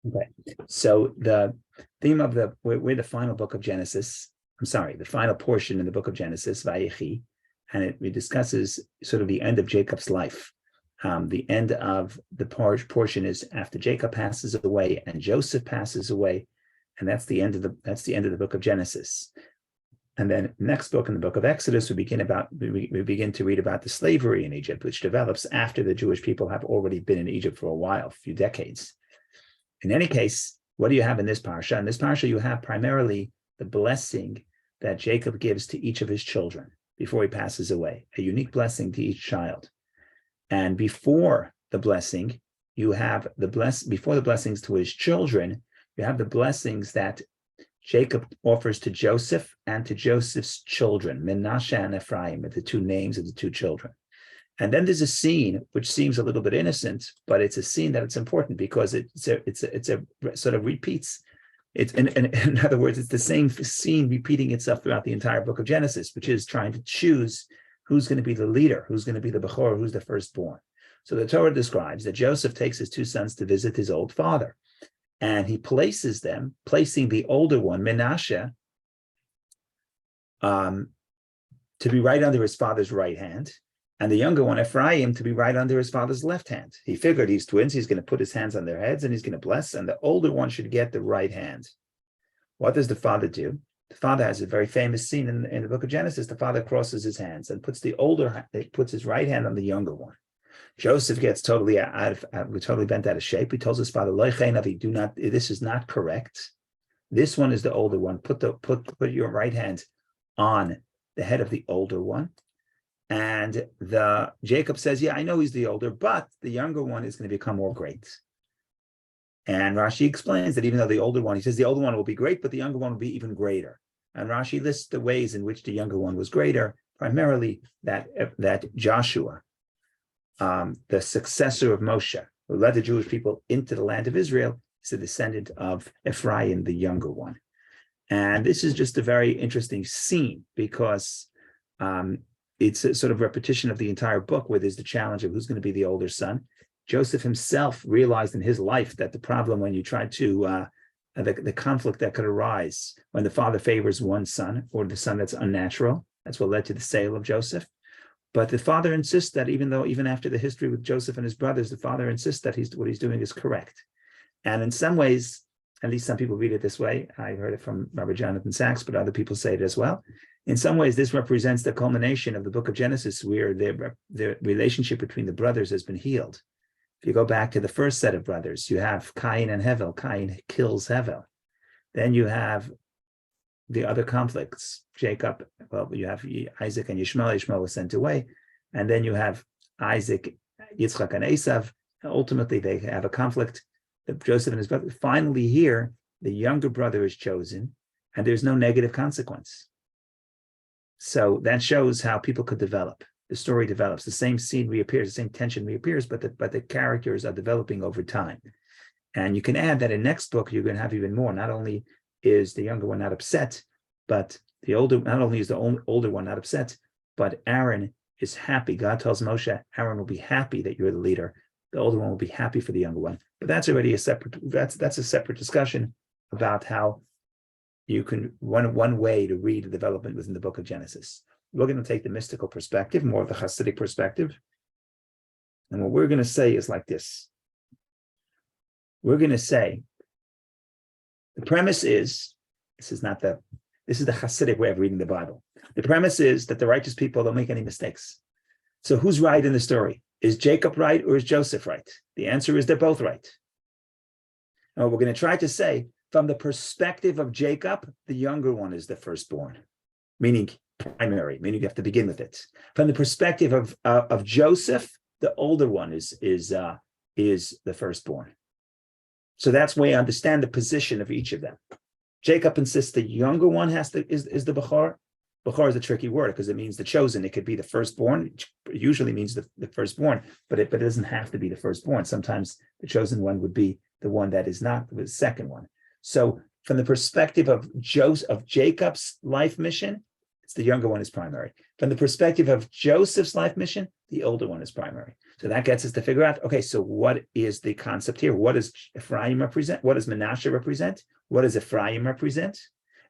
Okay. So the theme of we're the final book of Genesis. I'm sorry, the final portion in the book of Genesis, Vayechi, and it discusses sort of the end of Jacob's life. The end of the portion is after Jacob passes away and Joseph passes away, and that's the end of the book of Genesis. And then next book, in the book of Exodus, we begin to read about the slavery in Egypt, which develops after the Jewish people have already been in Egypt for a few decades. In any case, what do you have in this parsha? In this parsha, you have primarily the blessing that Jacob gives to each of his children before he passes away, a unique blessing to each child. And before the blessing, you have before the blessings to his children, you have the blessings that Jacob offers to Joseph and to Joseph's children, Menashe and Ephraim, are the two names of the two children. And then there's a scene which seems a little bit innocent, but it's a scene that it's important because it's a sort of repeats. In other words, it's the same scene repeating itself throughout the entire book of Genesis, which is trying to choose who's going to be the leader, who's going to be the Bechor, who's the firstborn. So the Torah describes that Joseph takes his two sons to visit his old father, and he places them, placing the older one, Menashe, to be right under his father's right hand, and the younger one, Ephraim, to be right under his father's left hand. He figured he's twins, he's going to put his hands on their heads and he's going to bless, and the older one should get the right hand. What does the father do? The father has a very famous scene in the book of Genesis. The father crosses his hands and puts his right hand on the younger one. Joseph gets totally bent out of shape. He tells his father, "Do not. This is not correct. This one is the older one. Put your right hand on the head of the older one." And Jacob says, "Yeah, I know he's the older, but the younger one is going to become more great." And Rashi explains that even though the older one, he says the older one will be great, but the younger one will be even greater. And Rashi lists the ways in which the younger one was greater, primarily that Joshua, the successor of Moshe, who led the Jewish people into the land of Israel, is a descendant of Ephraim, the younger one. And this is just a very interesting scene because it's a sort of repetition of the entire book where there's the challenge of who's going to be the older son. Joseph himself realized in his life that the problem when you try to, the conflict that could arise when the father favors one son or the son that's unnatural, that's what led to the sale of Joseph. But the father insists that even after the history with Joseph and his brothers, the father insists that what he's doing is correct. And in some ways, at least some people read it this way. I heard it from Robert Jonathan Sachs, but other people say it as well. In some ways, this represents the culmination of the book of Genesis, where the relationship between the brothers has been healed. If you go back to the first set of brothers, you have Cain and Hevel. Cain kills Hevel. Then you have the other conflicts. Jacob, you have Isaac and Yishmael. Yishmael was sent away. And then you have Isaac, Yitzchak, and Esav. And ultimately, they have a conflict. Joseph and his brother. Finally, here, the younger brother is chosen, and there's no negative consequence. So that shows how people could develop. The story develops. The same scene reappears, the same tension reappears, but the characters are developing over time. And you can add that in next book, you're going to have even more. Not only is the younger one not upset, but not only is the older one not upset, but Aaron is happy. God tells Moshe, Aaron will be happy that you're the leader. The older one will be happy for the younger one. But that's already that's a separate discussion about how you can, one way to read the development within the book of Genesis. We're going to take the mystical perspective, more of the Hasidic perspective. And what we're going to say is like this. We're going to say, the premise is, this is the Hasidic way of reading the Bible. The premise is that the righteous people don't make any mistakes. So who's right in the story? Is Jacob right or is Joseph right? The answer is they're both right. And what we're going to try to say, from the perspective of Jacob, the younger one is the firstborn, meaning primary, meaning you have to begin with it. From the perspective of Joseph, the older one is the firstborn. So that's why I understand the position of each of them. Jacob insists the younger one is the Bechor. Bechor is a tricky word because it means the chosen. It could be the firstborn. It usually means the firstborn, but it doesn't have to be the firstborn. Sometimes the chosen one would be the one that is not the second one. So from the perspective of Jacob's life mission, It's the younger one is primary. From the perspective of Joseph's life mission, the older one is primary. So that gets us to figure out, okay, so what is the concept here? What does Ephraim represent? What does Menashe represent? What does Ephraim represent?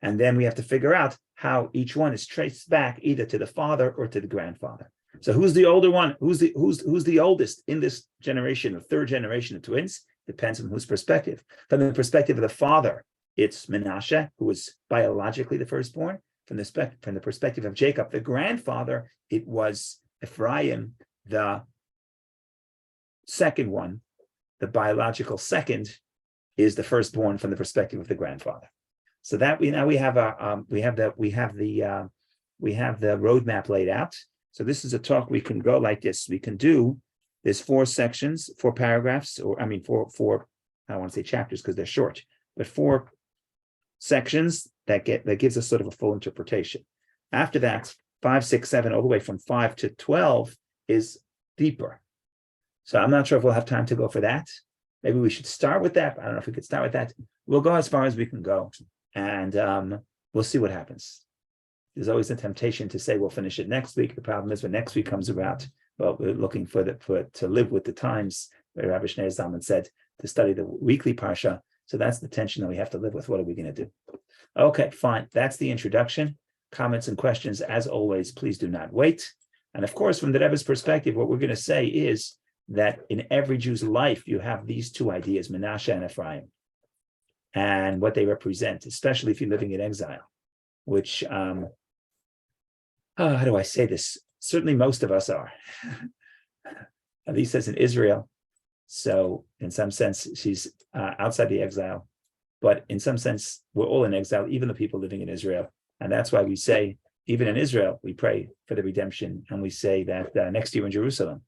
And then we have to figure out how each one is traced back either to the father or to the grandfather. So who's the older one? Who's the oldest in this generation, the third generation of twins? Depends on whose perspective. From the perspective of the father, it's Menashe, who was biologically the firstborn. From the perspective of Jacob, the grandfather, it was Ephraim, the second one. The biological second is the firstborn from the perspective of the grandfather. So that we have the roadmap laid out. So this is a talk we can go like this. We can do there's 4 sections, 4 paragraphs, or I mean four I don't want to say chapters because they're short, but 4 sections that gives us sort of a full interpretation. After that, 5, 6, 7, all the way from 5 to 12 is deeper. So I'm not sure if we'll have time to go for that. Maybe we should start with that. I don't know if we could start with that. We'll go as far as we can go, and we'll see what happens. There's always a temptation to say we'll finish it next week. The problem is when next week comes around, well, we're looking to live with the times. Where Rabbi Shneur Zalman said to study the weekly parsha. So that's the tension that we have to live with. What are we going to do? Okay, fine. That's the introduction. Comments and questions, as always, please do not wait. And of course, from the Rebbe's perspective, what we're going to say is that in every Jew's life, you have these 2 ideas, Menashe and Ephraim, and what they represent, especially if you're living in exile, which, how do I say this? Certainly most of us are, at least as in Israel. So in some sense, she's outside the exile, but in some sense, we're all in exile, even the people living in Israel. And that's why we say, even in Israel, we pray for the redemption, and we say that next year in Jerusalem.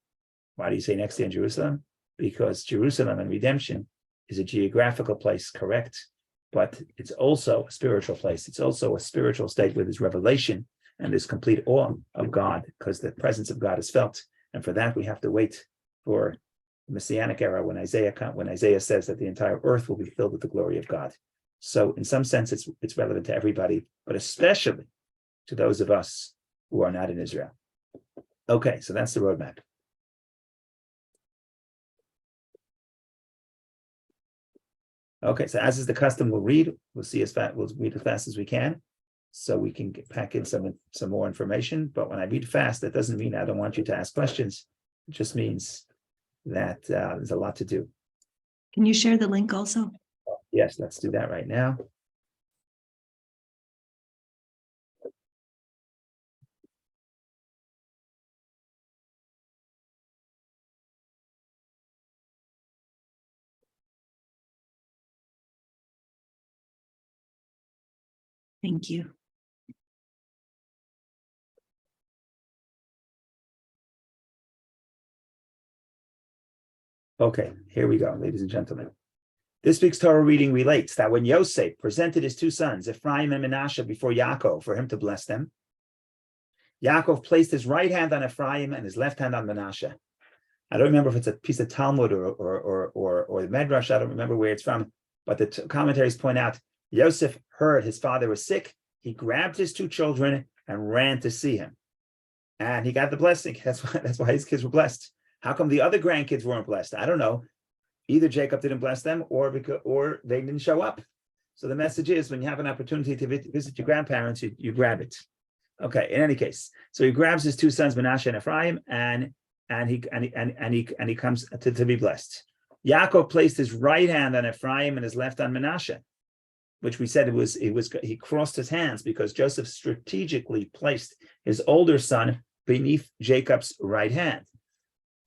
Why do you say next year in Jerusalem? Because Jerusalem and redemption is a geographical place, correct? But it's also a spiritual place. It's also a spiritual state where there's revelation and there's complete awe of God, because the presence of God is felt. And for that, we have to wait for the Messianic era when Isaiah says that the entire earth will be filled with the glory of God. So in some sense, it's relevant to everybody, but especially to those of us who are not in Israel. Okay, so that's the roadmap. Okay, so as is the custom, we'll read as fast as we can, so we can pack in some more information. But when I read fast, that doesn't mean I don't want you to ask questions. It just means that there's a lot to do. Can you share the link also? Yes, let's do that right now. Thank you. Okay, here we go, ladies and gentlemen. This week's Torah reading relates that when Yosef presented his 2 sons, Ephraim and Menashe, before Yaakov for him to bless them, Yaakov placed his right hand on Ephraim and his left hand on Menashe. I don't remember if it's a piece of Talmud or the Medrash. I don't remember where it's from, but the commentaries point out Yosef heard his father was sick. He grabbed his 2 children and ran to see him, and he got the blessing. That's why his kids were blessed. How come the other grandkids weren't blessed? I don't know. Either Jacob didn't bless them, or they didn't show up. So the message is, when you have an opportunity to visit your grandparents, you grab it. Okay. In any case, so he grabs his 2 sons, Menashe and Ephraim, and he comes to be blessed. Yaakov placed his right hand on Ephraim and his left on Menashe, which we said he crossed his hands because Joseph strategically placed his older son beneath Jacob's right hand.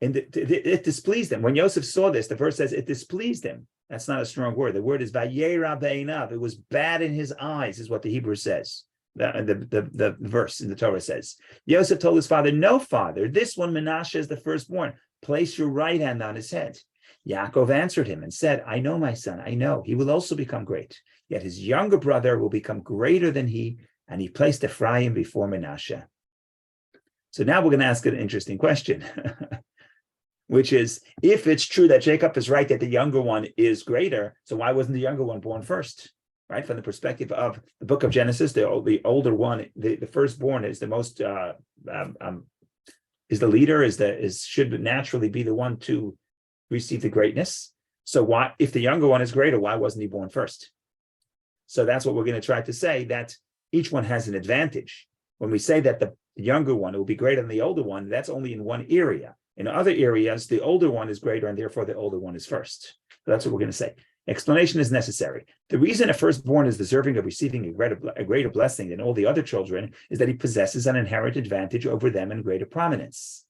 And it displeased him. When Yosef saw this, the verse says it displeased him. That's not a strong word. The word is vayera be'einav. It was bad in his eyes, is what the Hebrew says. The verse in the Torah says. Yosef told his father, "No, father, this one Menashe is the firstborn. Place your right hand on his head." Yaakov answered him and said, "I know, my son, I know. He will also become great. Yet his younger brother will become greater than he." And he placed Ephraim before Menashe. So now we're going to ask an interesting question. Which is, if it's true that Jacob is right that the younger one is greater, so why wasn't the younger one born first? right? From the perspective of the book of Genesis, the older one, the firstborn is the most is the leader, should naturally be the one to receive the greatness. So why, if the younger one is greater, why wasn't he born first? So that's what we're going to try to say, that each one has an advantage. When we say that the younger one will be greater than the older one, that's only in one area. In other areas, the older one is greater, and therefore the older one is first. So that's what we're going to say. Explanation is necessary. The reason a firstborn is deserving of receiving a greater blessing than all the other children is that he possesses an inherent advantage over them and greater prominence.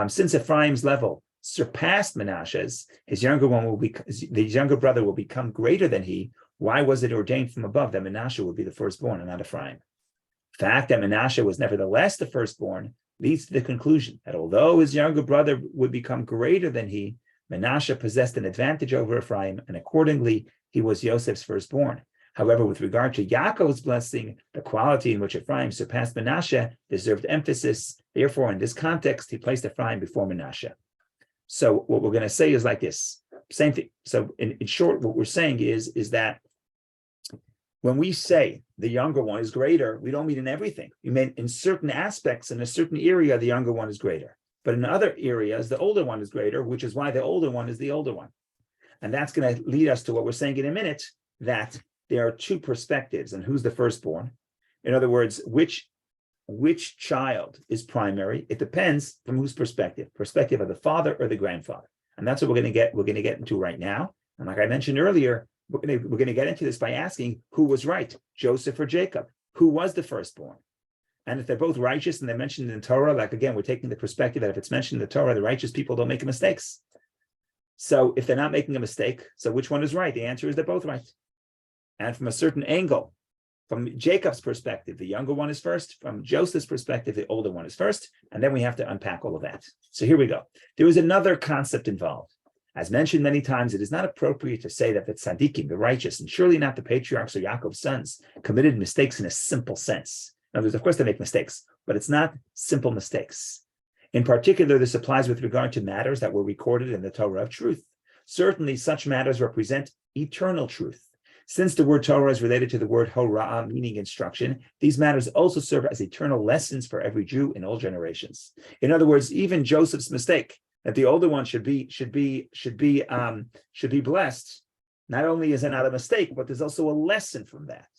Since Ephraim's level surpassed Menashe's, his younger brother will become greater than he. Why was it ordained from above that Menashe would be the firstborn and not Ephraim? The fact that Menashe was nevertheless the firstborn leads to the conclusion that although his younger brother would become greater than he, Menashe possessed an advantage over Ephraim, and accordingly, he was Joseph's firstborn. However, with regard to Yaakov's blessing, the quality in which Ephraim surpassed Menashe deserved emphasis. Therefore, in this context, he placed Ephraim before Menashe. So what we're going to say is like this. Same thing. So in short, what we're saying is that when we say the younger one is greater, we don't mean in everything. We mean in certain aspects, in a certain area, the younger one is greater. But in other areas, the older one is greater, which is why the older one is the older one. And that's going to lead us to what we're saying in a minute, that there are two perspectives. And who's the firstborn? In other words, which child is primary? It depends from whose perspective of the father or the grandfather. And that's what we're going to get into right now. And like I mentioned earlier, we're going to get into this by asking who was right, Joseph or Jacob? Who was the firstborn? And if they're both righteous and they're mentioned in the Torah, like again, we're taking the perspective that if it's mentioned in the Torah, the righteous people don't make mistakes. So if they're not making a mistake, so which one is right? The answer is they're both right. And from a certain angle, from Jacob's perspective, the younger one is first. From Joseph's perspective, the older one is first. And then we have to unpack all of that. So here we go. There is another concept involved. As mentioned many times, it is not appropriate to say that the tzaddikim, the righteous, and surely not the patriarchs or Yaakov's sons, committed mistakes in a simple sense. In other words, of course, they make mistakes, but it's not simple mistakes. In particular, this applies with regard to matters that were recorded in the Torah of truth. Certainly, such matters represent eternal truth. Since the word Torah is related to the word hora'ah, meaning instruction, these matters also serve as eternal lessons for every Jew in all generations. In other words, even Joseph's mistake that the older one should be blessed, not only is it not a mistake, but there's also a lesson from that.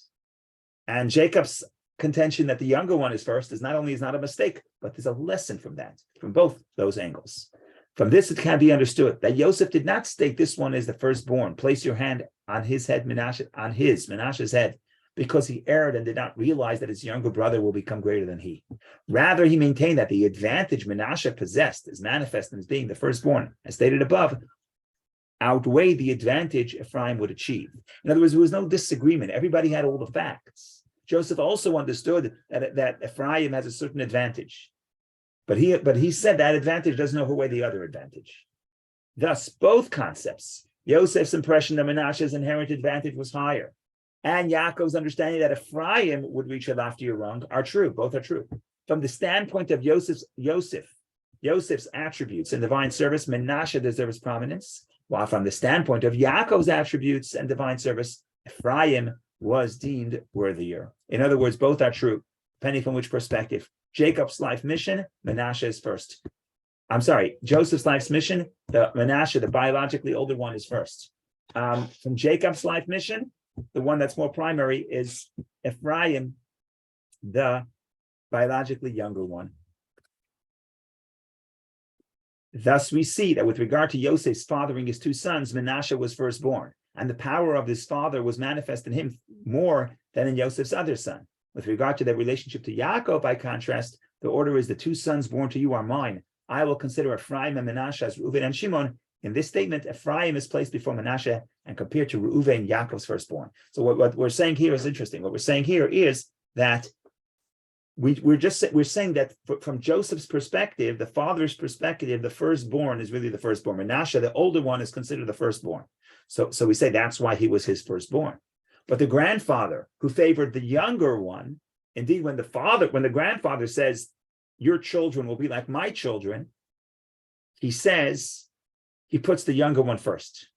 And Jacob's contention that the younger one is first is not a mistake, but there's a lesson from that, from both those angles. From this, it can be understood that Joseph did not state this one as the firstborn. Place your hand on his head, Menashe's head, because he erred and did not realize that his younger brother will become greater than he. Rather, he maintained that the advantage Menashe possessed is manifest in his being the firstborn, as stated above, outweighed the advantage Ephraim would achieve. In other words, there was no disagreement. Everybody had all the facts. Joseph also understood that Ephraim has a certain advantage. But he said that advantage doesn't outweigh the other advantage. Thus, both concepts, Joseph's impression that Menashe's inherent advantage was higher, and Yaakov's understanding that Ephraim would reach a loftier rung, are true. Both are true. From the standpoint of Joseph's attributes in divine service, Menashe deserves prominence, while from the standpoint of Yaakov's attributes and divine service, Ephraim was deemed worthier. In other words, both are true, depending from which perspective. Jacob's life mission, Menashe is first. Joseph's life's mission, the Menashe, the biologically older one, is first. From Jacob's life mission, the one that's more primary is Ephraim, the biologically younger one. Thus, we see that with regard to Joseph's fathering his two sons, Menashe was firstborn, and the power of his father was manifest in him more than in Joseph's other son. With regard to their relationship to Yaakov, by contrast, the order is the two sons born to you are mine. I will consider Ephraim and Menashe as Reuven and Shimon. In this statement, Ephraim is placed before Menashe and compared to Reuven, Yaakov's firstborn. So what we're saying here is interesting. What we're saying here is that we're saying that from Joseph's perspective, the father's perspective, the firstborn is really the firstborn. Menashe, the older one, is considered the firstborn. So we say that's why he was his firstborn. But the grandfather, who favored the younger one, indeed, when the grandfather says, your children will be like my children, he puts the younger one first.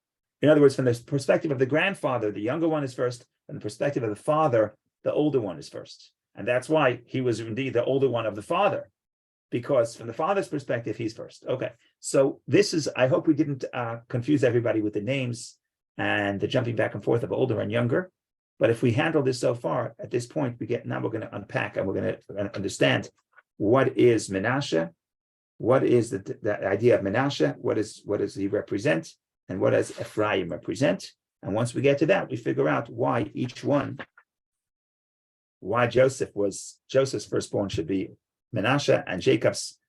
In other words, from the perspective of the grandfather, the younger one is first. From the perspective of the father, the older one is first. And that's why he was indeed the older one of the father, because from the father's perspective, he's first. Okay, so this is, I hope we didn't confuse everybody with the names and the jumping back and forth of older and younger. But if we handle this so far, at this point, now we're going to unpack and we're going to understand what is Menashe, what is the idea of Menashe, what does he represent, and what does Ephraim represent. And once we get to that, we figure out why Joseph's firstborn should be Menashe, and Jacob's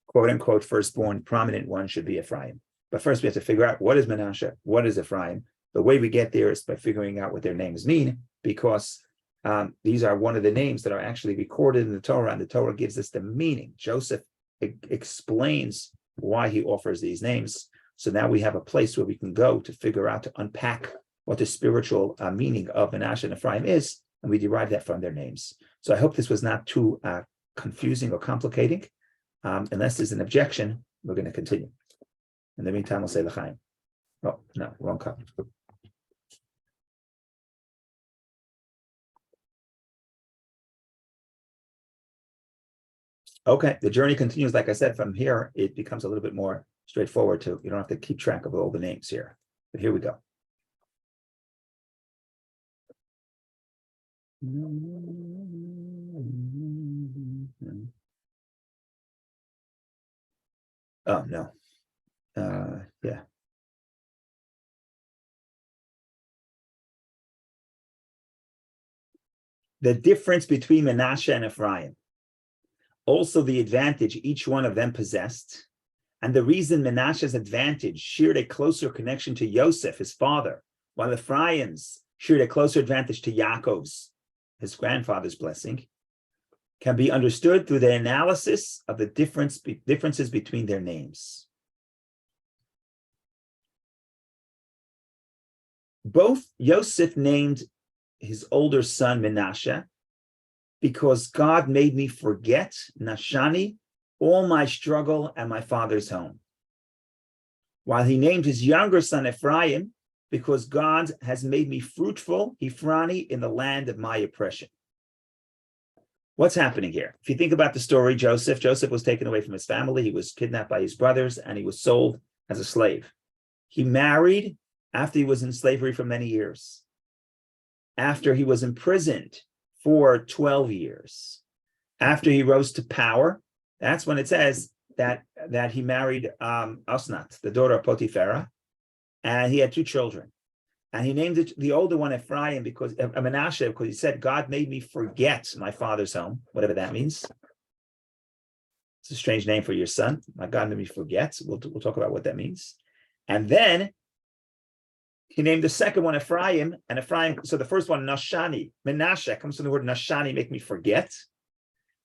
quote unquote firstborn prominent one should be Ephraim. But first we have to figure out what is Menashe, what is Ephraim. The way we get there is by figuring out what their names mean, because these are one of the names that are actually recorded in the Torah, and the Torah gives us the meaning. Joseph explains why he offers these names. So now we have a place where we can go to figure out, to unpack what the spiritual meaning of Menashe and Ephraim is, and we derive that from their names. So I hope this was not too confusing or complicating. Unless there's an objection, we're going to continue. In the meantime, we'll say l'chaim. Oh, no, wrong copy. Okay, the journey continues. Like I said, from here, it becomes a little bit more straightforward too. You don't have to keep track of all the names here. But here we go. Oh, no. Yeah. The difference between Menashe and Ephraim. Also the advantage each one of them possessed, and the reason Menashe's advantage shared a closer connection to Yosef, his father, while Ephraim's shared a closer advantage to Yaakov's, his grandfather's blessing, can be understood through the analysis of the differences between their names. Both Yosef named his older son Menashe because God made me forget, Nashani, all my struggle and my father's home. While he named his younger son Ephraim because God has made me fruitful, Hifrani, in the land of my oppression. What's happening here? If you think about the story, Joseph was taken away from his family. He was kidnapped by his brothers and he was sold as a slave. He married after he was in slavery for many years. After he was imprisoned for 12 years. After he rose to power, that's when it says that he married Osnat, the daughter of Potipharah, and he had 2 children. And he named the older one Ephraim because Menashe, because he said, God made me forget my father's home, whatever that means. It's a strange name for your son. My God made me forget. We'll talk about what that means. And then he named the second one Ephraim, and Ephraim, so the first one, Nashani, Menashe comes from the word Nashani, make me forget.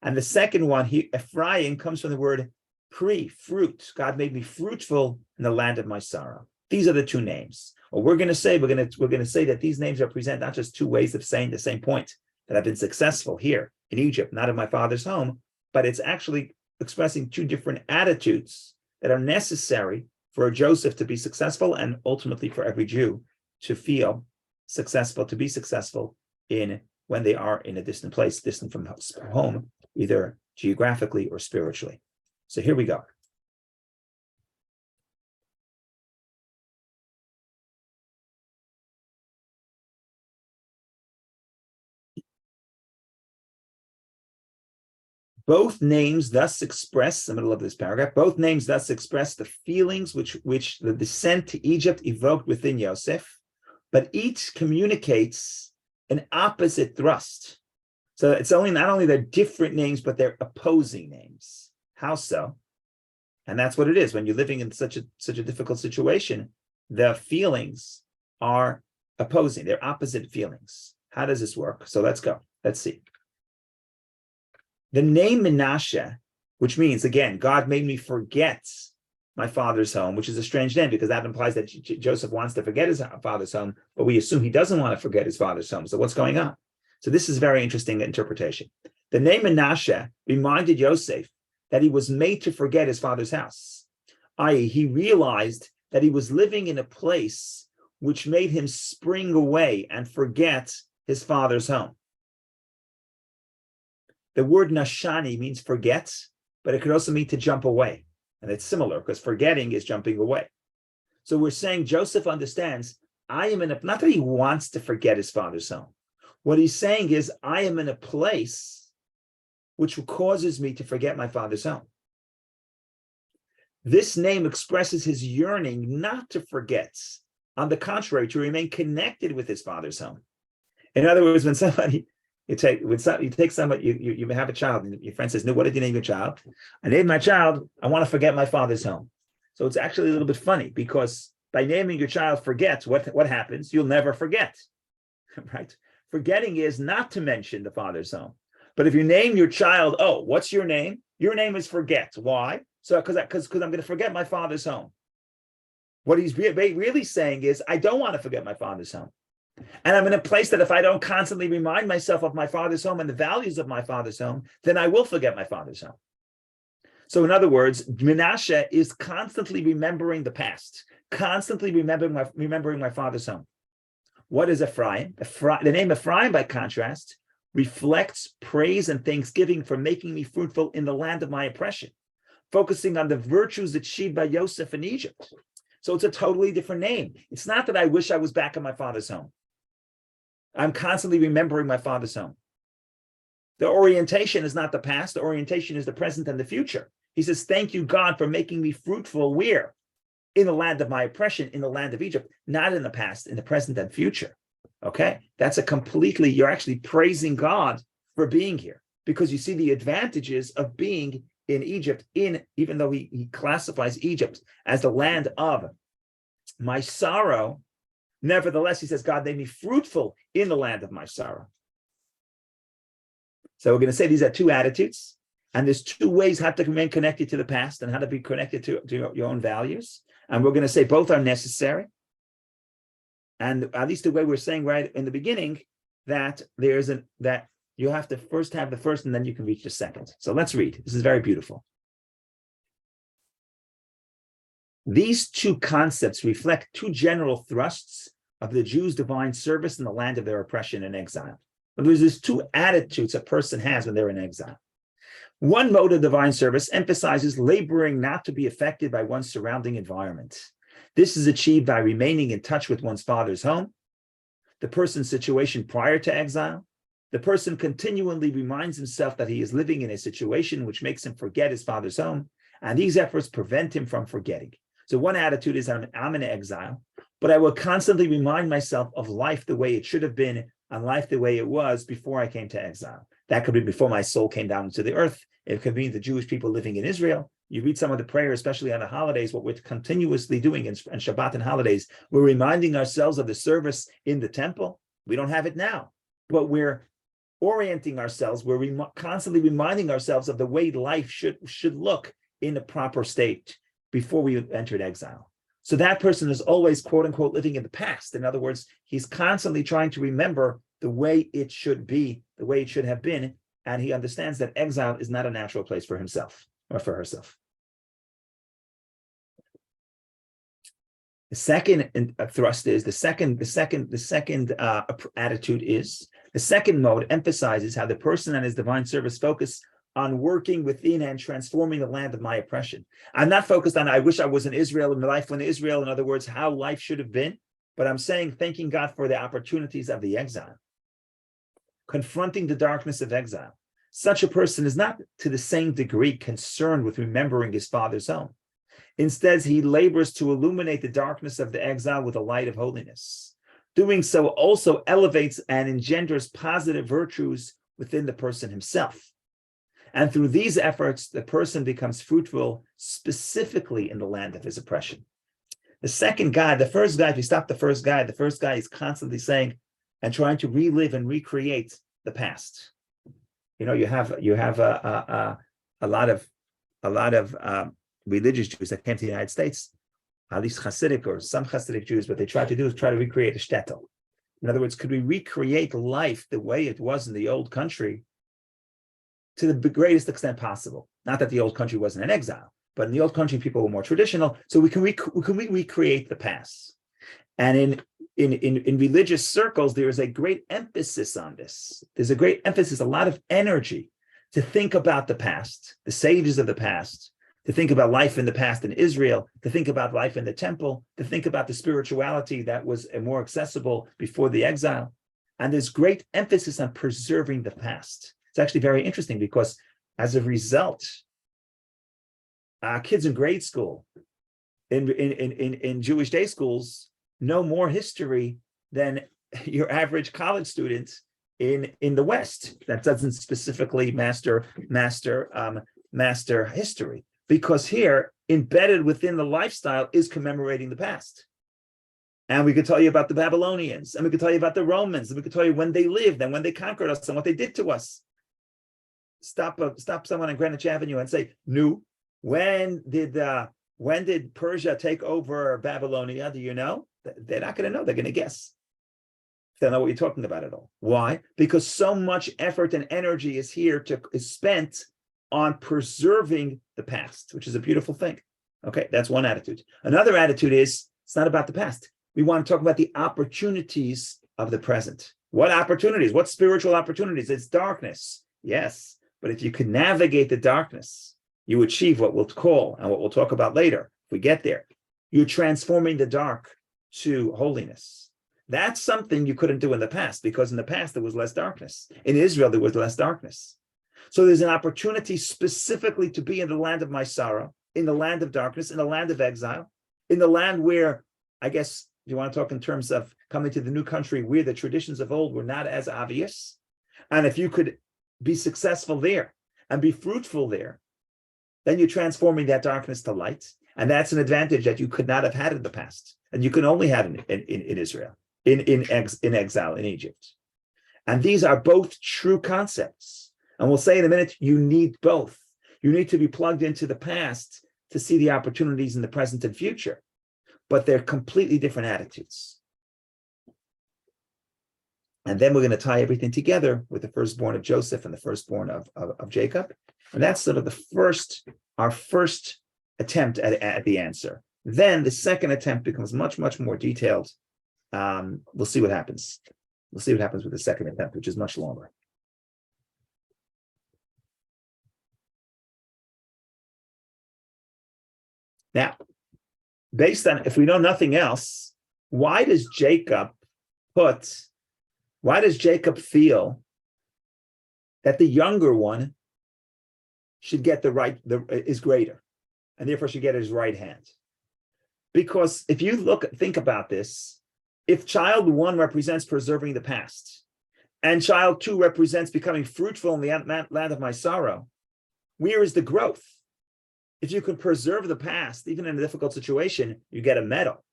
And the second one, Ephraim, comes from the word fruit. God made me fruitful in the land of my sorrow. These are the 2 names. What we're going to say, we're going to say that these names represent not just 2 ways of saying the same point, that I've been successful here in Egypt, not in my father's home, but it's actually expressing 2 different attitudes that are necessary for Joseph to be successful, and ultimately for every Jew to feel successful, to be successful when they are in a distant place, distant from home, either geographically or spiritually. So here we go. Both names thus express, the middle of this paragraph, both names thus express the feelings which the descent to Egypt evoked within Yosef, but each communicates an opposite thrust. So it's not only they're different names, but they're opposing names. How so? And that's what it is. When you're living in such a difficult situation, the feelings are opposing. They're opposite feelings. How does this work? So let's go. Let's see. The name Menashe, which means, again, God made me forget my father's home, which is a strange name because that implies that Joseph wants to forget his father's home, but we assume he doesn't want to forget his father's home. So what's going on? So this is a very interesting interpretation. The name Menashe reminded Yosef that he was made to forget his father's house, i.e., he realized that he was living in a place which made him spring away and forget his father's home. The word nashani means forget, but it could also mean to jump away. And it's similar because forgetting is jumping away. So we're saying Joseph understands, I am in a, not that he wants to forget his father's home. What he's saying is, I am in a place which causes me to forget my father's home. This name expresses his yearning not to forget, on the contrary, to remain connected with his father's home. In other words, when somebody, you have a child, and your friend says, "No, what did you name your child?" I named my child, I want to forget my father's home. So it's actually a little bit funny, because by naming your child forgets, what happens? You'll never forget, right? Forgetting is not to mention the father's home. But if you name your child, oh, what's your name? Your name is forget. Why? So because I'm going to forget my father's home. What he's really saying is, I don't want to forget my father's home. And I'm in a place that if I don't constantly remind myself of my father's home and the values of my father's home, then I will forget my father's home. So in other words, Menashe is constantly remembering the past, constantly remembering my father's home. What is Ephraim? The name Ephraim, by contrast, reflects praise and thanksgiving for making me fruitful in the land of my oppression, focusing on the virtues achieved by Joseph in Egypt. So it's a totally different name. It's not that I wish I was back in my father's home. I'm constantly remembering my father's home. The orientation is not the past. The orientation is the present and the future. He says, thank you, God, for making me fruitful. Where? In the land of my oppression, in the land of Egypt, not in the past, in the present and future. Okay? That's you're actually praising God for being here, because you see the advantages of being in Egypt, even though he classifies Egypt as the land of my sorrow. Nevertheless, he says, God made me fruitful in the land of my sorrow. So we're going to say these are two attitudes, and there's two ways how to remain connected to the past and how to be connected to your own values. And we're going to say both are necessary. And at least the way we're saying right in the beginning, that that you have to first have the first, and then you can reach the second. So let's read. This is very beautiful. These two concepts reflect two general thrusts of the Jews' divine service in the land of their oppression and exile. There's two attitudes a person has when they're in exile. One mode of divine service emphasizes laboring not to be affected by one's surrounding environment. This is achieved by remaining in touch with one's father's home, the person's situation prior to exile. The person continually reminds himself that he is living in a situation which makes him forget his father's home, and these efforts prevent him from forgetting. So one attitude is, I'm in exile, but I will constantly remind myself of life the way it should have been and life the way it was before I came to exile. That could be before my soul came down into the earth. It could be the Jewish people living in Israel. You read some of the prayers, especially on the holidays, what we're continuously doing in Shabbat and holidays, we're reminding ourselves of the service in the temple. We don't have it now, but we're orienting ourselves. We're constantly reminding ourselves of the way life should look in a proper state before we entered exile. So that person is always, quote unquote, living in the past. In other words, he's constantly trying to remember the way it should be, the way it should have been. And he understands that exile is not a natural place for himself or for herself. The second thrust is, the second attitude is, the second mode emphasizes how the person and his divine service focus on working within and transforming the land of my oppression. I'm not focused on, I wish I was in Israel, in life in Israel, in other words, how life should have been, but I'm saying, thanking God for the opportunities of the exile, confronting the darkness of exile. Such a person is not to the same degree concerned with remembering his father's home. Instead, he labors to illuminate the darkness of the exile with a light of holiness. Doing so also elevates and engenders positive virtues within the person himself. And through these efforts, the person becomes fruitful specifically in the land of his oppression. The second guy, the first guy, if you stop the first guy is constantly saying and trying to relive and recreate the past. You know, you have a lot of religious Jews that came to the United States, at least Hasidic or some Hasidic Jews. What they try to do is try to recreate a shtetl. In other words, could we recreate life the way it was in the old country to the greatest extent possible? Not that the old country wasn't in exile, but in the old country, people were more traditional. So we can recreate the past. And in religious circles, there is a great emphasis on this. There's a great emphasis, a lot of energy to think about the past, the sages of the past, to think about life in the past in Israel, to think about life in the temple, to think about the spirituality that was more accessible before the exile. And there's great emphasis on preserving the past. It's actually very interesting because as a result, kids in grade school, in Jewish day schools, know more history than your average college student in the West that doesn't specifically master history, because here embedded within the lifestyle is commemorating the past. And we could tell you about the Babylonians, and we could tell you about the Romans, and we could tell you when they lived and when they conquered us and what they did to us. Stop someone on Greenwich Avenue and say, "No, when did Persia take over Babylonia? Do you know?" They're not going to know. They're going to guess. They don't know what you're talking about at all. Why? Because so much effort and energy is spent on preserving the past, which is a beautiful thing. Okay, that's one attitude. Another attitude is it's not about the past. We want to talk about the opportunities of the present. What opportunities? What spiritual opportunities? It's darkness. Yes, but if you can navigate the darkness, you achieve what we'll call, and what we'll talk about later, if we get there, you're transforming the dark to holiness. That's something you couldn't do in the past, because in the past there was less darkness. In Israel, there was less darkness. So there's an opportunity specifically to be in the land of my sorrow, in the land of darkness, in the land of exile, in the land where, I guess, if you want to talk in terms of coming to the new country, where the traditions of old were not as obvious. And if you could be successful there and be fruitful there, then you're transforming that darkness to light. And that's an advantage that you could not have had in the past. And you can only have in Israel, in exile, in Egypt. And these are both true concepts. And we'll say in a minute, you need both. You need to be plugged into the past to see the opportunities in the present and future. But they're completely different attitudes. And then we're going to tie everything together with the firstborn of Joseph and the firstborn of Jacob. And that's sort of our first attempt at the answer. Then the second attempt becomes much, much more detailed. We'll see what happens. We'll see what happens with the second attempt, which is much longer. Now, based on, if we know nothing else, why does Jacob feel that the younger one should get is greater, and therefore should get his right hand? Because if you think about this, if child 1 represents preserving the past, and child 2 represents becoming fruitful in the land of my sorrow, where is the growth? If you can preserve the past, even in a difficult situation, you get a medal.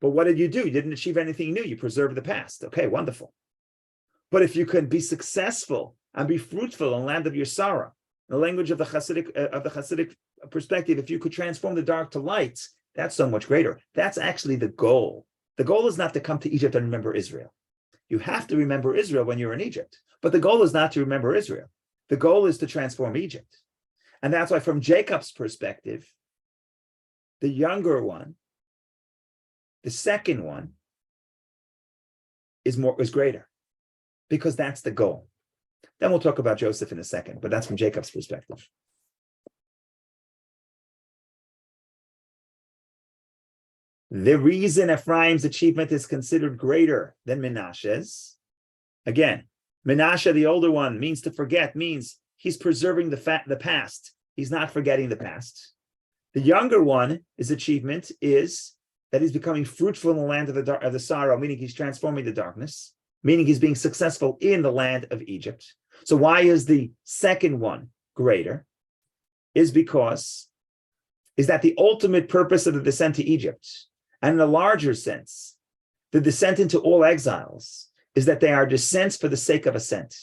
But what did you do? You didn't achieve anything new. You preserved the past. Okay, wonderful. But if you can be successful and be fruitful in the land of your sorrow, in the language of the Hasidic perspective, if you could transform the dark to light, that's so much greater. That's actually the goal. The goal is not to come to Egypt and remember Israel. You have to remember Israel when you're in Egypt. But the goal is not to remember Israel. The goal is to transform Egypt. And that's why, from Jacob's perspective, the younger one, the second one, is greater, because that's the goal. Then we'll talk about Joseph in a second, but that's from Jacob's perspective. The reason Ephraim's achievement is considered greater than Menashe's, again, Menashe, the older one, means to forget, means he's preserving the past. He's not forgetting the past. The younger one, his achievement is that he's becoming fruitful in the land of the sorrow, meaning he's transforming the darkness, meaning he's being successful in the land of Egypt. So why is the second one greater? Is that the ultimate purpose of the descent to Egypt. And in a larger sense, the descent into all exiles is that they are descents for the sake of ascent.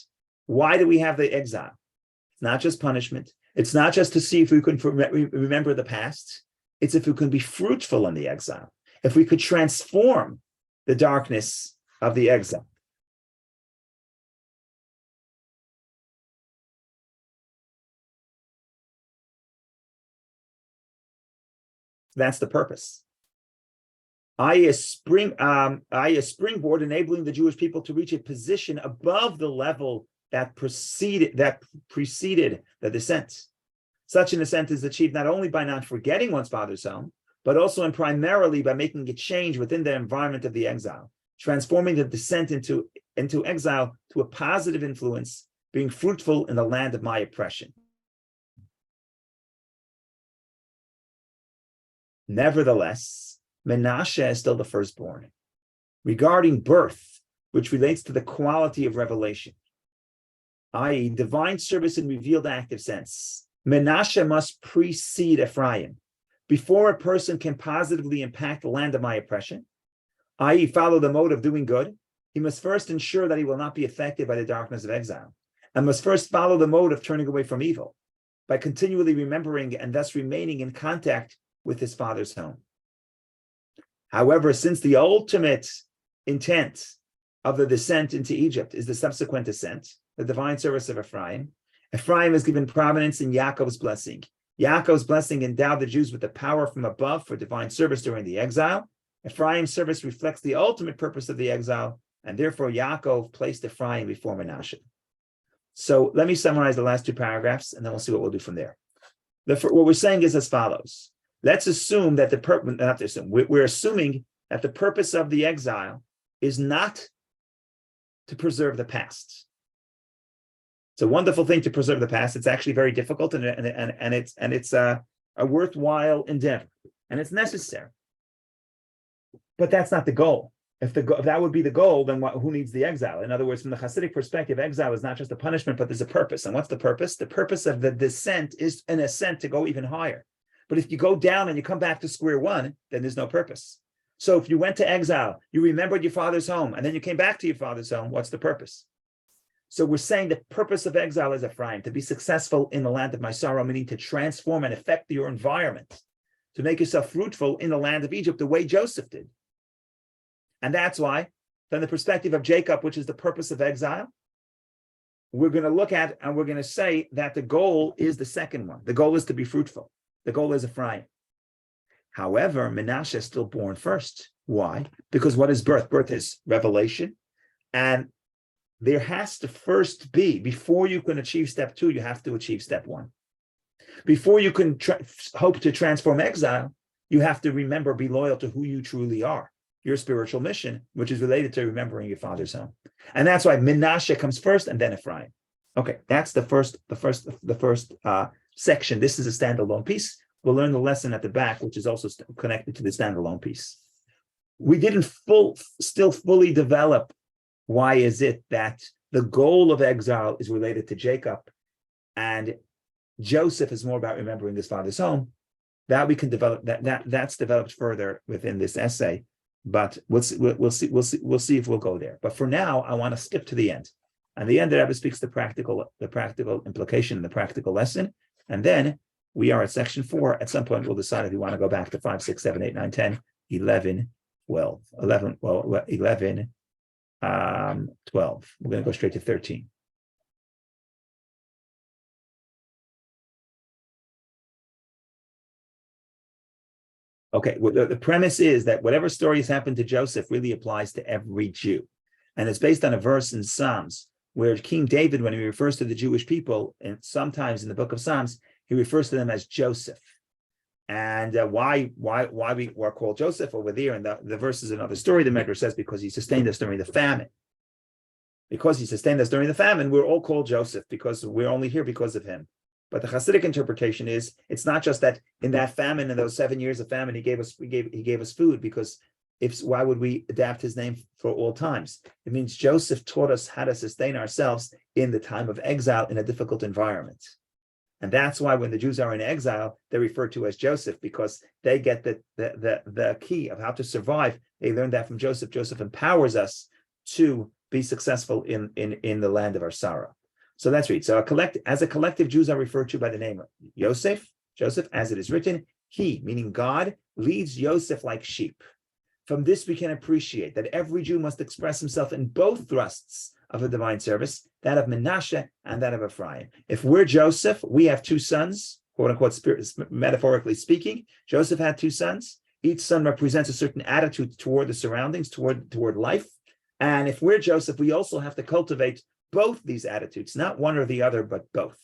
Why do we have the exile? It's not just punishment. It's not just to see if we can remember the past. It's if we can be fruitful in the exile, if we could transform the darkness of the exile. That's the purpose. i.e. a springboard enabling the Jewish people to reach a position above the level that preceded the descent. Such an ascent is achieved not only by not forgetting one's father's home, but also and primarily by making a change within the environment of the exile, transforming the descent into exile to a positive influence, being fruitful in the land of my oppression. Nevertheless, Menashe is still the firstborn. Regarding birth, which relates to the quality of revelation, i.e. divine service in revealed active sense, Menashe must precede Ephraim. Before a person can positively impact the land of my oppression, i.e. follow the mode of doing good, he must first ensure that he will not be affected by the darkness of exile, and must first follow the mode of turning away from evil, by continually remembering and thus remaining in contact with his father's home. However, since the ultimate intent of the descent into Egypt is the subsequent ascent, the divine service of Ephraim, Ephraim is given prominence in Yaakov's blessing. Yaakov's blessing endowed the Jews with the power from above for divine service during the exile. Ephraim's service reflects the ultimate purpose of the exile, and therefore Yaakov placed Ephraim before Menashe. So let me summarize the last two paragraphs, and then we'll see what we'll do from there. What we're saying is as follows. Let's assume that we're assuming that the purpose of the exile is not to preserve the past. It's a wonderful thing to preserve the past. It's actually very difficult, and it's a worthwhile endeavor, and it's necessary. But that's not the goal. If that would be the goal, then who needs the exile? In other words, from the Hasidic perspective, exile is not just a punishment, but there's a purpose. And what's the purpose? The purpose of the descent is an ascent to go even higher. But if you go down and you come back to square one, then there's no purpose. So if you went to exile, you remembered your father's home, and then you came back to your father's home, what's the purpose? So we're saying the purpose of exile is Ephraim, to be successful in the land of my sorrow, meaning to transform and affect your environment, to make yourself fruitful in the land of Egypt the way Joseph did. And that's why, from the perspective of Jacob, which is the purpose of exile, we're going to look at and we're going to say that the goal is the second one. The goal is to be fruitful. The goal is Ephraim. However, Menashe is still born first. Why? Because what is birth? Birth is revelation. And there has to first be, before you can achieve step two, you have to achieve step one. Before you can hope to transform exile, you have to remember, be loyal to who you truly are, your spiritual mission, which is related to remembering your father's home. And that's why Menashe comes first and then Ephraim. Okay, that's the first section. This is a standalone piece. We'll learn the lesson at the back, which is also connected to the standalone piece. We didn't still fully develop why is it that the goal of exile is related to Jacob and Joseph is more about remembering his father's home. That we can develop. That's developed further within this essay, but we'll see if we'll go there. But for now, I want to skip to the end. And the end, the Rebbe speaks the practical implication, the practical lesson, and then we are at section 4. At some point, we'll decide if we want to go back to 5, 6, 7, 8, 9, 10, 11, 12. 11, 12. We're going to go straight to 13. Okay, well, the premise is that whatever stories happened to Joseph really applies to every Jew. And it's based on a verse in Psalms where King David, when he refers to the Jewish people, and sometimes in the book of Psalms, he refers to them as Joseph. And why we are called Joseph over there, and the verse is another story. The Medrash says because he sustained us during the famine. Because he sustained us during the famine, we're all called Joseph because we're only here because of him. But the Hasidic interpretation is it's not just that in that famine, in those 7 years of famine, he gave us food, because why would we adapt his name for all times? It means Joseph taught us how to sustain ourselves in the time of exile in a difficult environment. And that's why when the Jews are in exile, they're referred to as Joseph, because they get the key of how to survive. They learned that from Joseph. Joseph empowers us to be successful in the land of our sorrow. So let's read. So as a collective, Jews are referred to by the name of Joseph, as it is written, he, meaning God, leads Joseph like sheep. From this, we can appreciate that every Jew must express himself in both thrusts of a divine service, that of Menashe and that of Ephraim. If we're Joseph, we have two sons, quote unquote, metaphorically speaking. Joseph had two sons. Each son represents a certain attitude toward the surroundings, toward life. And if we're Joseph, we also have to cultivate both these attitudes, not one or the other, but both.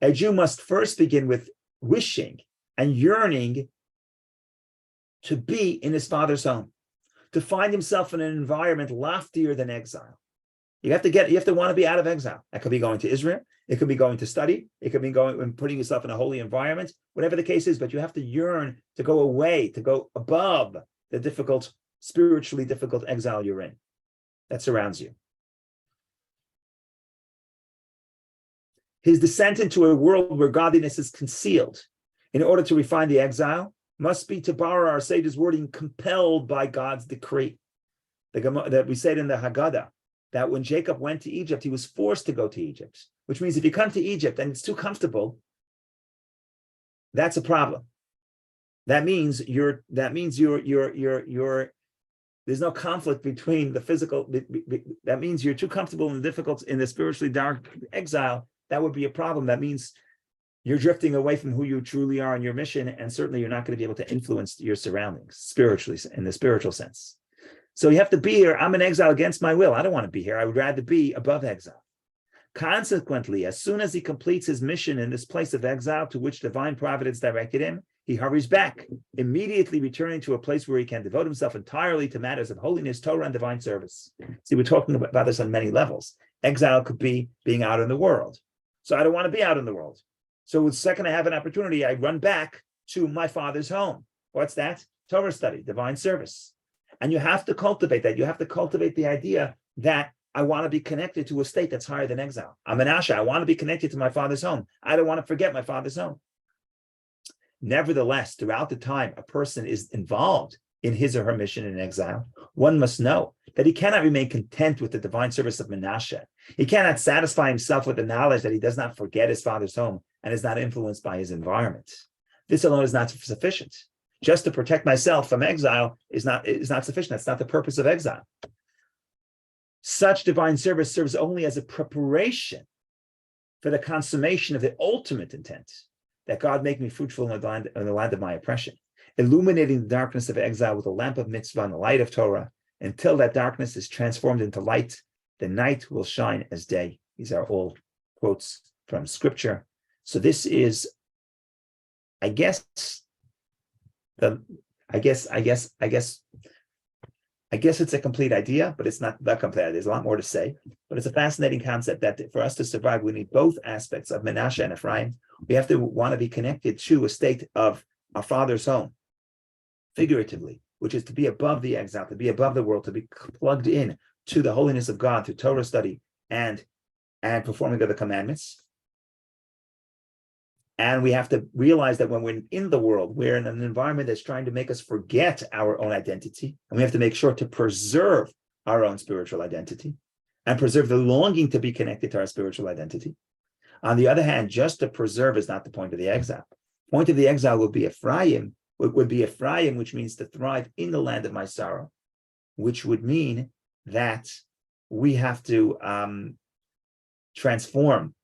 A Jew must first begin with wishing and yearning to be in his father's home, to find himself in an environment loftier than exile. You have to want to be out of exile. That could be going to Israel. It could be going to study. It could be going and putting yourself in a holy environment, whatever the case is, but you have to yearn to go away, to go above the spiritually difficult exile you're in that surrounds you. His descent into a world where godliness is concealed in order to refine the exile must be, to borrow our sage's wording, compelled by God's decree. That we said in the Haggadah, that when Jacob went to Egypt, he was forced to go to Egypt, which means if you come to Egypt and it's too comfortable, that's a problem. That means there's no conflict between the physical. That means you're too comfortable in the spiritually dark exile. That would be a problem. That means you're drifting away from who you truly are in your mission, and certainly you're not going to be able to influence your surroundings spiritually, in the spiritual sense. So you have to be here. I'm in exile against my will. I don't want to be here. I would rather be above exile. Consequently, as soon as he completes his mission in this place of exile to which divine providence directed him, he hurries back, immediately returning to a place where he can devote himself entirely to matters of holiness, Torah, and divine service. See, we're talking about this on many levels. Exile could be being out in the world. So I don't want to be out in the world. So the second I have an opportunity, I run back to my father's home. What's that? Torah study, divine service. And you have to cultivate that. You have to cultivate the idea that I want to be connected to a state that's higher than exile. I'm Menashe. I want to be connected to my father's home. I don't want to forget my father's home. Nevertheless, throughout the time a person is involved in his or her mission in exile, one must know that he cannot remain content with the divine service of Menashe. He cannot satisfy himself with the knowledge that he does not forget his father's home and is not influenced by his environment. This alone is not sufficient. Just to protect myself from exile is not sufficient. That's not the purpose of exile. Such divine service serves only as a preparation for the consummation of the ultimate intent, that God make me fruitful in the land of my oppression, illuminating the darkness of exile with a lamp of mitzvah and the light of Torah. Until that darkness is transformed into light, the night will shine as day. These are all quotes from scripture. So this is, I guess it's a complete idea, but it's not that complete. There's a lot more to say, but it's a fascinating concept that for us to survive, we need both aspects of Menashe and Ephraim. We have to want to be connected to a state of our father's home, figuratively, which is to be above the exile, to be above the world, to be plugged in to the holiness of God through Torah study and performing of the commandments. And we have to realize that when we're in the world, we're in an environment that's trying to make us forget our own identity. And we have to make sure to preserve our own spiritual identity and preserve the longing to be connected to our spiritual identity. On the other hand, just to preserve is not the point of the exile. The point of the exile would be Ephraim, which means to thrive in the land of my sorrow, which would mean that we have to transform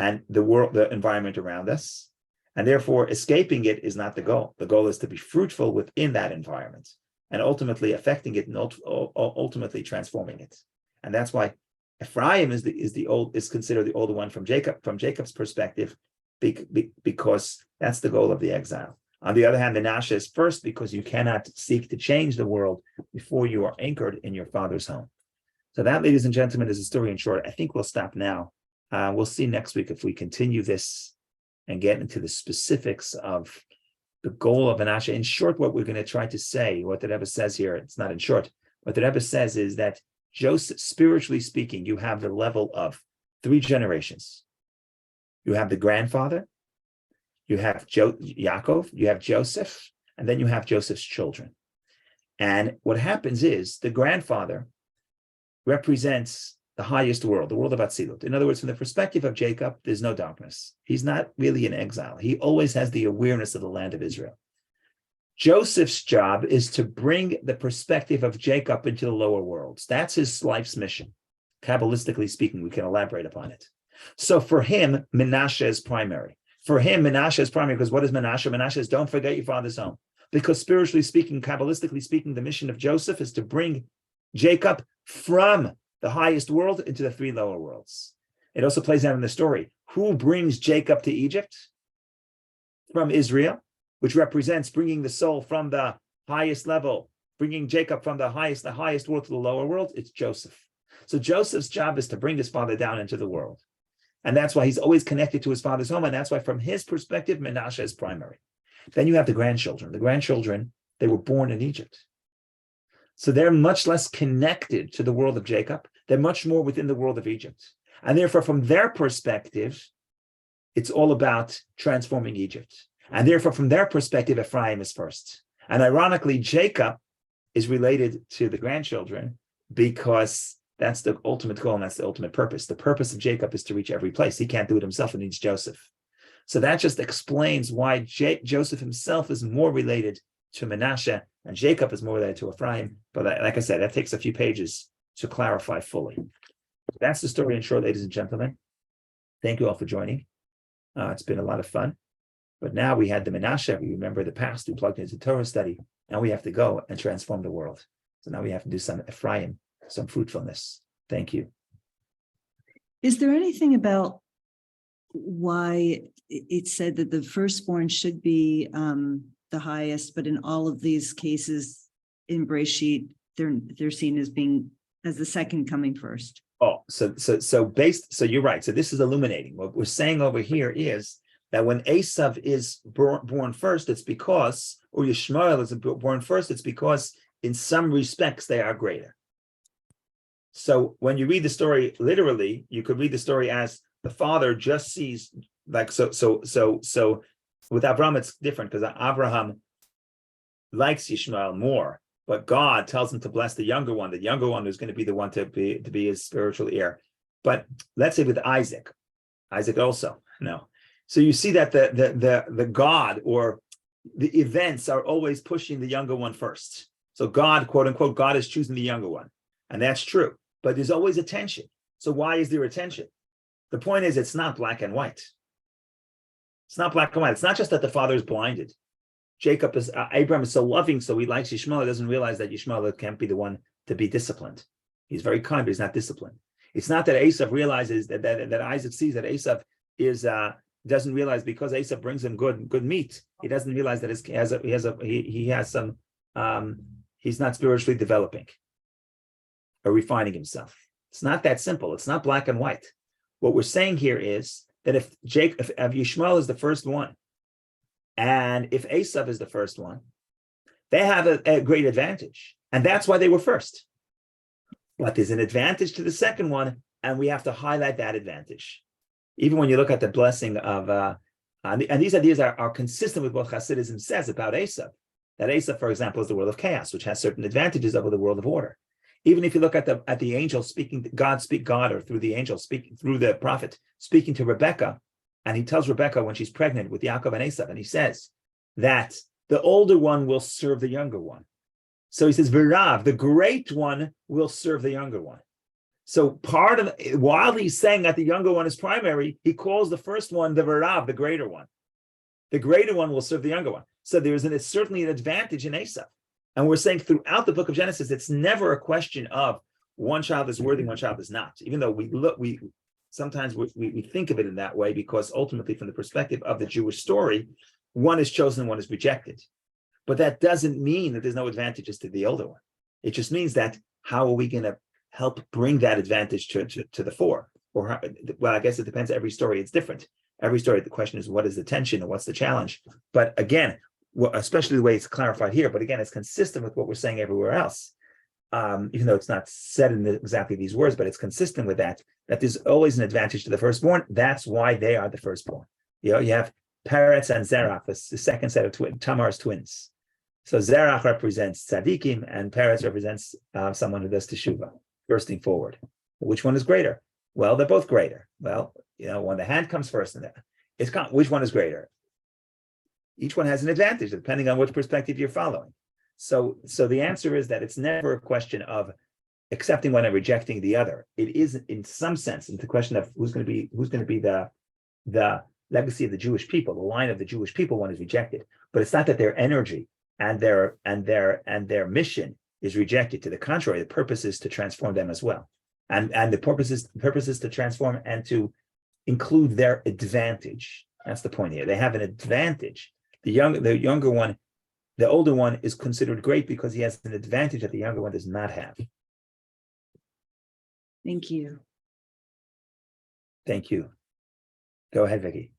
and the environment around us, and therefore escaping it is not the goal. The goal is to be fruitful within that environment and ultimately affecting it and ultimately transforming it. And that's why Ephraim is considered the older one from Jacob's perspective, because that's the goal of the exile. On the other hand, Menashe is first because you cannot seek to change the world before you are anchored in your father's home. So that, ladies and gentlemen, is the story in short. I think we'll stop now. We'll see next week if we continue this and get into the specifics of the goal of Menashe. In short, what we're going to try to say, what the Rebbe says here, it's not in short. What the Rebbe says is that Joseph, spiritually speaking, you have the level of 3 generations. You have the grandfather, you have Yaakov, you have Joseph, and then you have Joseph's children. And what happens is the grandfather represents the highest world, the world of Atzilut. In other words, from the perspective of Jacob, there's no darkness. He's not really in exile. He always has the awareness of the land of Israel. Joseph's job is to bring the perspective of Jacob into the lower worlds. That's his life's mission. Kabbalistically speaking, we can elaborate upon it. So for him, Menashe is primary. For him, Menashe is primary because what is Menashe? Menashe is don't forget your father's home. because spiritually speaking, Kabbalistically speaking, the mission of Joseph is to bring Jacob from the highest world into the three lower worlds. It also plays out in the story. Who brings Jacob to Egypt? From Israel, which represents bringing the soul from the highest level, bringing Jacob from the highest world to the lower world. It's Joseph. So Joseph's job is to bring his father down into the world. And that's why he's always connected to his father's home. And that's why from his perspective, Menashe is primary. Then you have the grandchildren. The grandchildren, they were born in Egypt. So they're much less connected to the world of Jacob. They're much more within the world of Egypt. And therefore, from their perspective, it's all about transforming Egypt. And therefore, from their perspective, Ephraim is first. And ironically, Jacob is related to the grandchildren because that's the ultimate goal and that's the ultimate purpose. The purpose of Jacob is to reach every place. He can't do it himself. It needs Joseph. So that just explains why Joseph himself is more related to Menashe and Jacob is more related to Ephraim. But like I said, that takes a few pages to clarify fully. That's the story in short, ladies and gentlemen. Thank you all for joining. It's been a lot of fun. But now we had the Menashe. We remember the past. We plugged into Torah study. Now we have to go and transform the world. So now we have to do some Ephraim, some fruitfulness. Thank you. Is there anything about why it said that the firstborn should be the highest, but in all of these cases in Breshit, they're seen as being as the second coming first? Oh, so you're right. So this is illuminating. What we're saying over here is that when Esav is born first, it's because, or Yishmael is born first, it's because in some respects they are greater. So when you read the story literally, you could read the story as the father just sees, like, so with Abraham, it's different because Abraham likes Yishmael more, but God tells him to bless the younger one who's going to be the one to be his spiritual heir. But let's say with Isaac also, no. So you see that the God or the events are always pushing the younger one first. So God, quote unquote, God is choosing the younger one. And that's true. But there's always a tension. So why is there a tension? The point is, it's not black and white. It's not black and white. It's not just that the father is blinded. Abraham is so loving, so he likes Yishmael. He doesn't realize that Yishmael can't be the one to be disciplined. He's very kind, but he's not disciplined. It's not that Esav realizes that Isaac sees that Esav is doesn't realize because Esav brings him good meat. He doesn't realize that he's not spiritually developing or refining himself. It's not that simple. It's not black and white. What we're saying here is that if Yishmael is the first one, and if Esav is the first one, they have a great advantage. And that's why they were first. But there's an advantage to the second one, and we have to highlight that advantage. Even when you look at the blessing of, and these ideas are consistent with what Hasidism says about Esav, that Esav, for example, is the world of chaos, which has certain advantages over the world of order. Even if you look at the angel speaking, God or through the angel speaking, through the prophet, speaking to Rebecca, and he tells Rebecca when she's pregnant with Yaakov and Esav, and he says that the older one will serve the younger one. So he says, V'rav, the great one will serve the younger one. So while he's saying that the younger one is primary, he calls the first one the V'rav, the greater one. The greater one will serve the younger one. So it's certainly an advantage in Esav. And we're saying throughout the book of Genesis, it's never a question of one child is worthy, one child is not. Even though we sometimes think of it in that way, because ultimately from the perspective of the Jewish story, one is chosen, one is rejected. But that doesn't mean that there's no advantages to the older one. It just means that how are we going to help bring that advantage to the fore? Well, I guess it depends. Every story is different. Every story, the question is, what is the tension and what's the challenge? But again, especially the way it's clarified here, but again, it's consistent with what we're saying everywhere else. Even though it's not said in exactly these words, but it's consistent with that there's always an advantage to the firstborn. That's why they are the firstborn. You have Peretz and Zerach, the second set of Tamar's twins. So Zerach represents tzaddikim, and Peretz represents someone who does teshuvah, bursting forward. Which one is greater? Well, they're both greater. Well, when the hand comes first in there, which one is greater? Each one has an advantage, depending on which perspective you're following. So the answer is that it's never a question of accepting one and rejecting the other. It is, in some sense, it's the question of who's going to be the legacy of the Jewish people, the line of the Jewish people. One is rejected, but it's not that their energy and their mission is rejected. To the contrary, the purpose is to transform them as well. And the purpose is to transform and to include their advantage. That's the point here. They have an advantage. The younger one, the older one is considered great because he has an advantage that the younger one does not have. Thank you. Thank you. Go ahead, Vicky.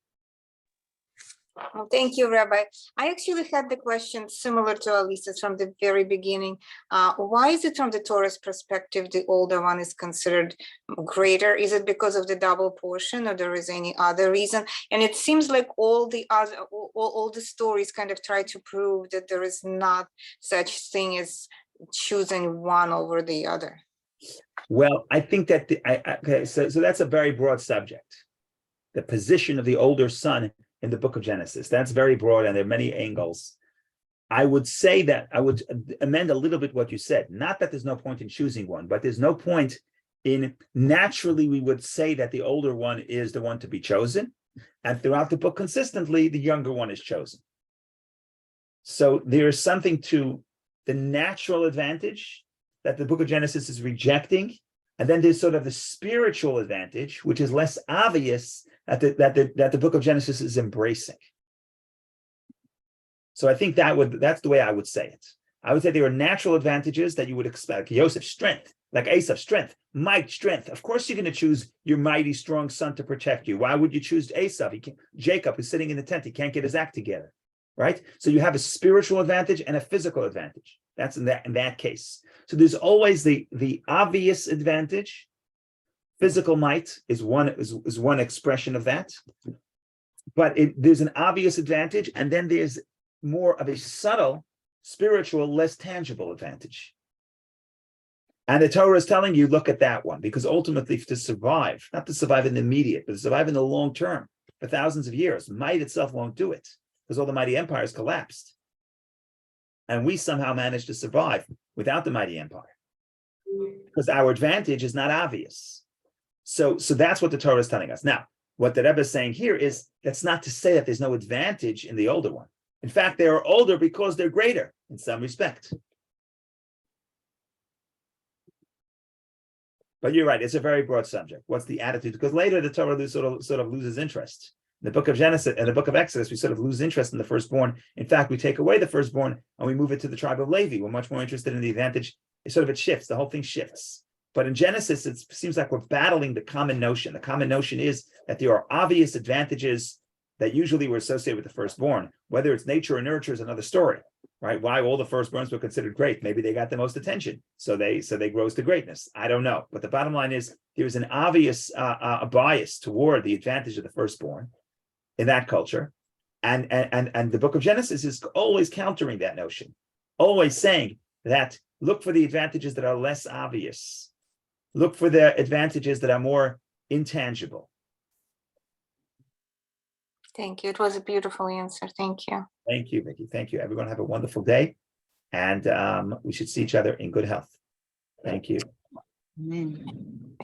Thank you, Rabbi. I actually had the question similar to Alisa's from the very beginning. Why is it from the Torah's perspective the older one is considered greater? Is it because of the double portion, or there is any other reason? And it seems like all the stories kind of try to prove that there is not such thing as choosing one over the other. Well, I think that so that's a very broad subject. The position of the older son in the book of Genesis. That's very broad, and there are many angles. I would say that I would amend a little bit what you said. Not that there's no point in choosing one, but there's no point in, naturally we would say that the older one is the one to be chosen, and throughout the book consistently, the younger one is chosen. So there is something to the natural advantage that the book of Genesis is rejecting, and then there's sort of the spiritual advantage, which is less obvious, that the book of Genesis is embracing. So I think that's the way I would say it. I would say there are natural advantages that you would expect. Joseph's strength, like Esau's strength, might, strength. Of course, you're going to choose your mighty, strong son to protect you. Why would you choose Esau? Jacob, who's sitting in the tent, he can't get his act together, right? So you have a spiritual advantage and a physical advantage. That's in that case. So there's always the obvious advantage. Physical might is one expression of that, but there's an obvious advantage, and then there's more of a subtle, spiritual, less tangible advantage. And the Torah is telling you, look at that one, because ultimately to survive, not to survive in the immediate, but to survive in the long term, for thousands of years, might itself won't do it, because all the mighty empires collapsed. And we somehow managed to survive without the mighty empire, because our advantage is not obvious. So that's what the Torah is telling us. Now, what the Rebbe is saying here is that's not to say that there's no advantage in the older one. In fact, they are older because they're greater in some respect. But you're right, it's a very broad subject. What's the attitude? Because later the Torah sort of loses interest. In the book of Genesis and the book of Exodus, we sort of lose interest in the firstborn. In fact, we take away the firstborn and we move it to the tribe of Levi. We're much more interested in the advantage. It shifts. The whole thing shifts. But in Genesis, it seems like we're battling the common notion. The common notion is that there are obvious advantages that usually were associated with the firstborn. Whether it's nature or nurture is another story, right? Why all the firstborns were considered great? Maybe they got the most attention, so they rose to greatness. I don't know. But the bottom line is there is an obvious bias toward the advantage of the firstborn in that culture. And the book of Genesis is always countering that notion, always saying that look for the advantages that are less obvious. Look for the advantages that are more intangible. Thank you. It was a beautiful answer. Thank you. Thank you, Vicky. Thank you. Everyone have a wonderful day. And we should see each other in good health. Thank you. Amen.